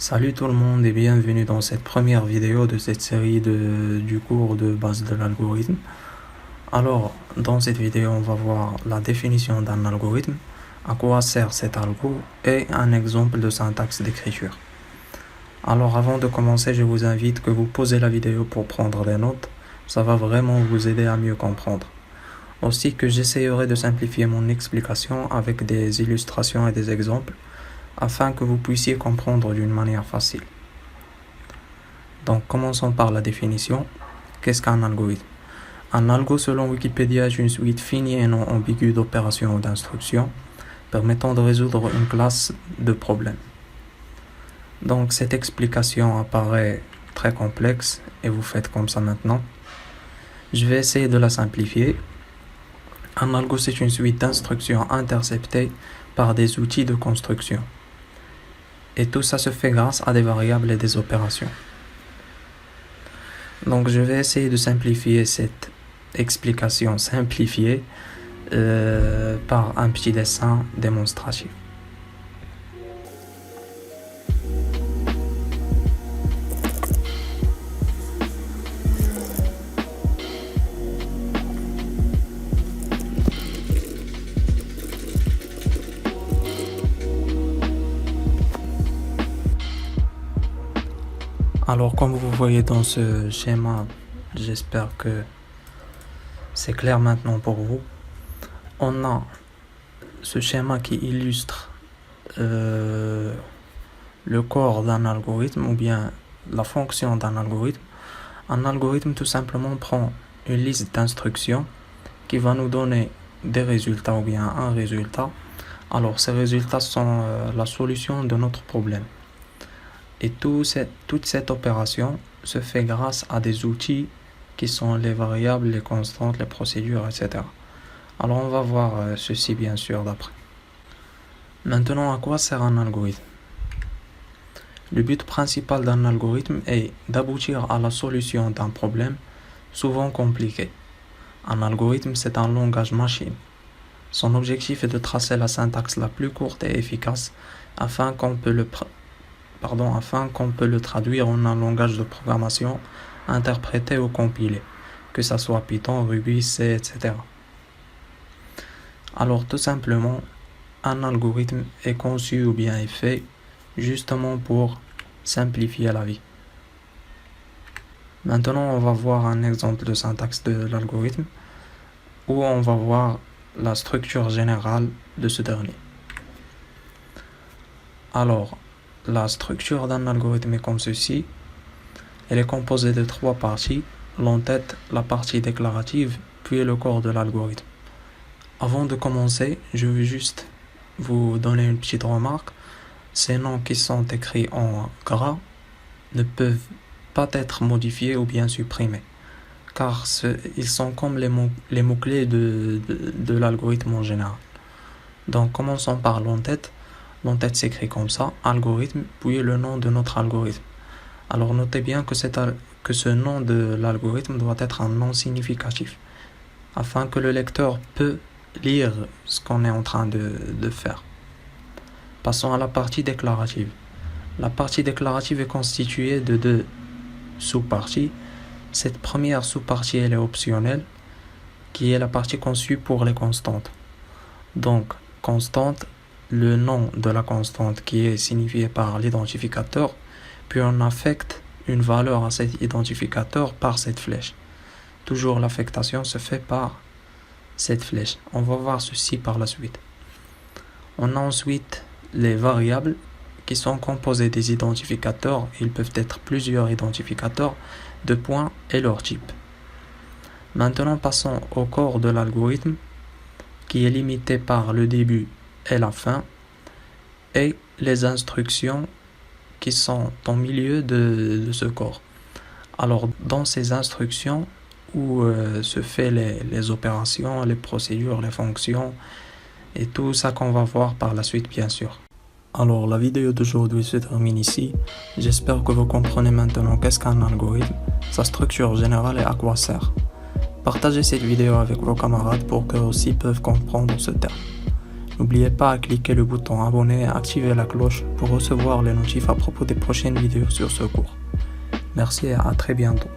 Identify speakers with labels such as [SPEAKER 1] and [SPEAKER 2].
[SPEAKER 1] Salut tout le monde et bienvenue dans cette première vidéo de cette série du cours de base de l'algorithme. Alors, dans cette vidéo, on va voir la définition d'un algorithme, à quoi sert cet algo et un exemple de syntaxe d'écriture. Alors, avant de commencer, je vous invite que vous posez la vidéo pour prendre des notes. Ça va vraiment vous aider à mieux comprendre. Aussi que j'essayerai de simplifier mon explication avec des illustrations et des exemples, afin que vous puissiez comprendre d'une manière facile. Donc commençons par la définition. Qu'est-ce qu'un algorithme? Un algo, selon Wikipédia, est une suite finie et non ambiguë d'opérations ou d'instructions permettant de résoudre une classe de problèmes. Donc cette explication apparaît très complexe et vous faites comme ça maintenant. Je vais essayer de la simplifier. Un algo, c'est une suite d'instructions interceptées par des outils de construction. Et tout ça se fait grâce à des variables et des opérations. Donc je vais essayer de simplifier cette explication simplifiée par un petit dessin démonstratif. Alors comme vous voyez dans ce schéma, j'espère que c'est clair maintenant pour vous. On a ce schéma qui illustre le corps d'un algorithme ou bien la fonction d'un algorithme. Un algorithme tout simplement prend une liste d'instructions qui va nous donner des résultats ou bien un résultat. Alors ces résultats sont la solution de notre problème. Et toute cette opération se fait grâce à des outils qui sont les variables, les constantes, les procédures, etc. Alors on va voir ceci bien sûr d'après. Maintenant, à quoi sert un algorithme? Le but principal d'un algorithme est d'aboutir à la solution d'un problème souvent compliqué. Un algorithme, c'est un langage machine. Son objectif est de tracer la syntaxe la plus courte et efficace afin qu'on peut le traduire en un langage de programmation interprété ou compilé, que ce soit Python, Ruby, C, etc. Alors tout simplement, un algorithme est conçu ou bien est fait justement pour simplifier la vie. Maintenant, on va voir un exemple de syntaxe de l'algorithme où on va voir la structure générale de ce dernier. Alors, la structure d'un algorithme est comme ceci. Elle est composée de 3 parties, l'entête, la partie déclarative, puis le corps de l'algorithme. Avant de commencer, je vais juste vous donner une petite remarque. Ces noms qui sont écrits en gras ne peuvent pas être modifiés ou bien supprimés, car ils sont comme les mots-clés de l'algorithme en général. Donc commençons par l'entête. L'entête s'écrit comme ça, algorithme, puis le nom de notre algorithme. Alors notez bien que ce nom de l'algorithme doit être un nom significatif, afin que le lecteur peut lire ce qu'on est en train de faire. Passons à la partie déclarative. La partie déclarative est constituée de 2 sous-parties. Cette première sous-partie, elle est optionnelle, qui est la partie conçue pour les constantes. Donc, constante, le nom de la constante qui est signifié par l'identificateur, puis on affecte une valeur à cet identificateur par cette flèche. Toujours l'affectation se fait par cette flèche. On va voir ceci par la suite. On a ensuite les variables qui sont composées des identificateurs. Ils peuvent être plusieurs identificateurs de points et leur type. Maintenant, passons au corps de l'algorithme qui est limité par le début et la fin, et les instructions qui sont au milieu de ce corps. Alors dans ces instructions où se fait les opérations, les procédures, les fonctions et tout ça qu'on va voir par la suite bien sûr. Alors la vidéo d'aujourd'hui se termine ici. J'espère que vous comprenez maintenant qu'est-ce qu'un algorithme, sa structure générale et à quoi sert. Partagez cette vidéo avec vos camarades pour qu'eux aussi peuvent comprendre ce terme. N'oubliez pas de cliquer le bouton abonner et activer la cloche pour recevoir les notifs à propos des prochaines vidéos sur ce cours. Merci et à très bientôt.